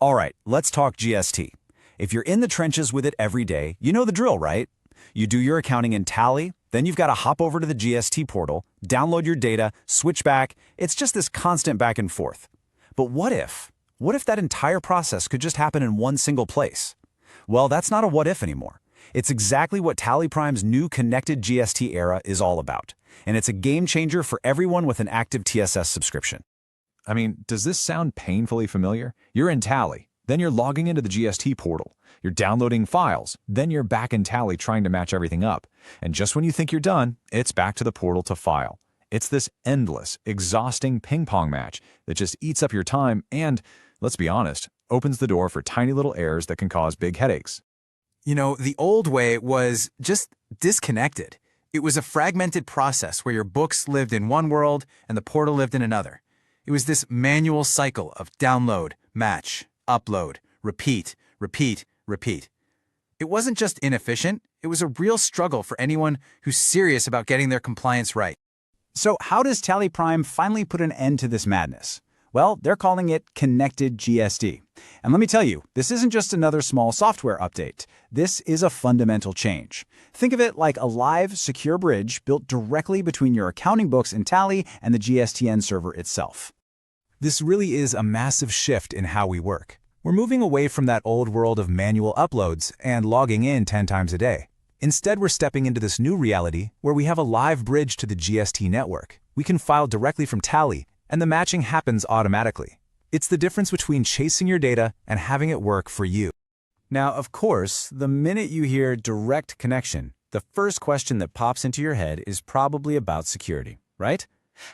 All right, let's talk GST. If you're in the trenches with it every day, you know the drill, right? You do your accounting in Tally, then you've got to hop over to the GST portal, download your data, switch back. It's just this constant back and forth. But what if? What if that entire process could just happen in one single place? Well, that's not a what if anymore. It's exactly what tallyprime's new connected GST era is all about. And it's a game changer for everyone with an active TSS subscription. I mean, does this sound painfully familiar? You're in Tally, then you're logging into the GST portal. You're downloading files, then you're back in Tally trying to match everything up. And just when you think you're done, it's back to the portal to file. It's this endless, exhausting ping-pong match that just eats up your time and, let's be honest, opens the door for tiny little errors that can cause big headaches. You know, the old way was just disconnected. It was a fragmented process where your books lived in one world and the portal lived in another. It was this manual cycle of download, match, upload, repeat, repeat, repeat. It wasn't just inefficient, it was a real struggle for anyone who's serious about getting their compliance right. So how does tallyprime finally put an end to this madness? Well, they're calling it Connected GST. And let me tell you, this isn't just another small software update. This is a fundamental change. Think of it like a live, secure bridge built directly between your accounting books in Tally and the GSTN server itself. This really is a massive shift in how we work. We're moving away from that old world of manual uploads and logging in 10 times a day. Instead, we're stepping into this new reality where we have a live bridge to the GST network. We can file directly from Tally, and the matching happens automatically. It's the difference between chasing your data and having it work for you. Now, of course, the minute you hear direct connection, the first question that pops into your head is probably about security, right?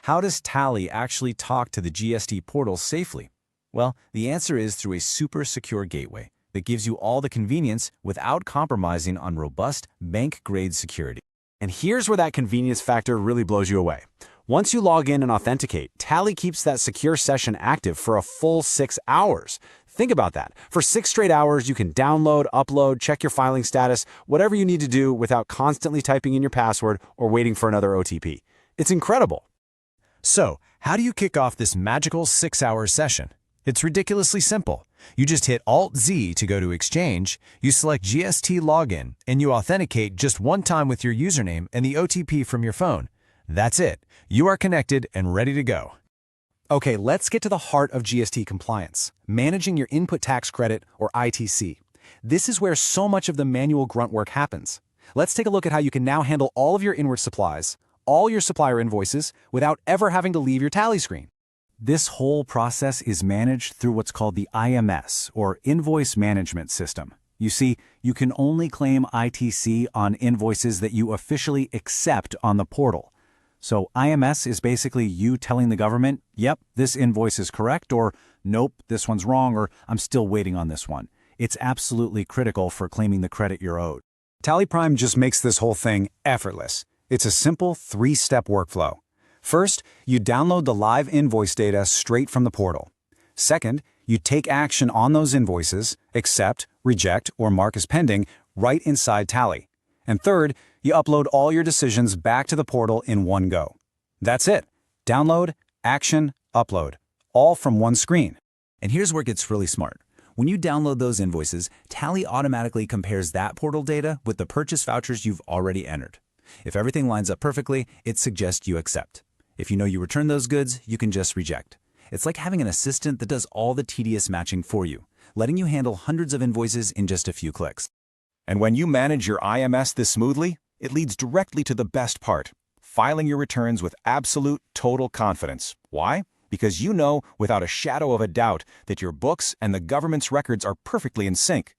How does Tally actually talk to the GST portal safely? Well, the answer is through a super secure gateway that gives you all the convenience without compromising on robust bank-grade security. And here's where that convenience factor really blows you away. Once you log in and authenticate, Tally keeps that secure session active for a full 6 hours. Think about that. For 6 straight hours, you can download, upload, check your filing status, whatever you need to do without constantly typing in your password or waiting for another OTP. It's incredible. So, how do you kick off this magical 6-hour session? It's ridiculously simple. You just hit Alt-Z to go to Exchange, you select GST Login, and you authenticate just one time with your username and the OTP from your phone. That's it. You are connected and ready to go. Okay, let's get to the heart of GST compliance, managing your input tax credit, or ITC. This is where so much of the manual grunt work happens. Let's take a look at how you can now handle all of your inward supplies, all your supplier invoices, without ever having to leave your Tally screen. This whole process is managed through what's called the IMS, or Invoice Management System. You see, you can only claim ITC on invoices that you officially accept on the portal. So IMS is basically you telling the government, yep, this invoice is correct, or nope, this one's wrong, or I'm still waiting on this one. It's absolutely critical for claiming the credit you're owed. tallyprime just makes this whole thing effortless. It's a simple 3-step workflow. First, you download the live invoice data straight from the portal. Second, you take action on those invoices, accept, reject, or mark as pending right inside Tally. And third, you upload all your decisions back to the portal in one go. That's it. Download, action, upload, all from one screen. And here's where it gets really smart. When you download those invoices, Tally automatically compares that portal data with the purchase vouchers you've already entered. If everything lines up perfectly, it suggests you accept. If you know you return those goods, you can just reject. It's like having an assistant that does all the tedious matching for you, letting you handle hundreds of invoices in just a few clicks. And when you manage your IMS this smoothly, it leads directly to the best part, filing your returns with absolute, total confidence. Why? Because you know, without a shadow of a doubt, that your books and the government's records are perfectly in sync.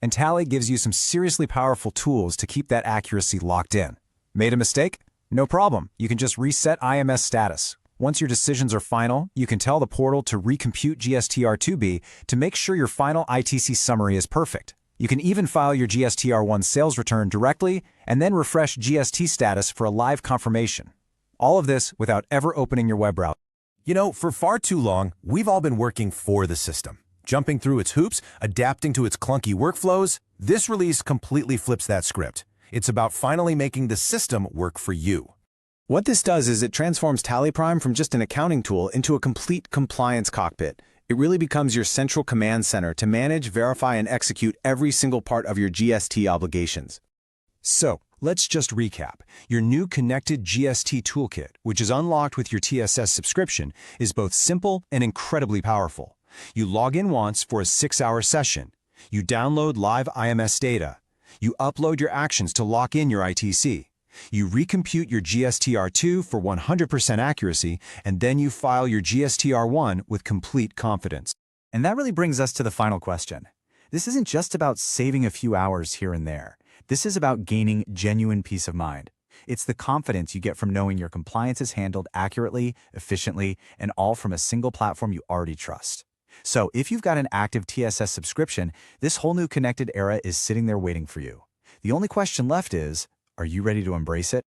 And Tally gives you some seriously powerful tools to keep that accuracy locked in. Made a mistake? No problem. You can just reset IMS status. Once your decisions are final, you can tell the portal to recompute GSTR-2B to make sure your final ITC summary is perfect. You can even file your GSTR-1 sales return directly and then refresh GST status for a live confirmation. All of this without ever opening your web browser. You know, for far too long, we've all been working for the system, jumping through its hoops, adapting to its clunky workflows. This release completely flips that script. It's about finally making the system work for you. What this does is it transforms tallyprime from just an accounting tool into a complete compliance cockpit. It It really becomes your central command center to manage, verify, and execute every single part of your GST obligations. So, let's just recap. Your new Connected GST toolkit, which is unlocked with your TSS subscription, is both simple and incredibly powerful. You log in once for a 6-hour session. You download live IMS data. You upload your actions to lock in your ITC. You recompute your GSTR-2 for 100% accuracy, and then you file your GSTR-1 with complete confidence. And that really brings us to the final question. This isn't just about saving a few hours here and there. This is about gaining genuine peace of mind. It's the confidence you get from knowing your compliance is handled accurately, efficiently, and all from a single platform you already trust. So if you've got an active TSS subscription, this whole new connected era is sitting there waiting for you. The only question left is, are you ready to embrace it?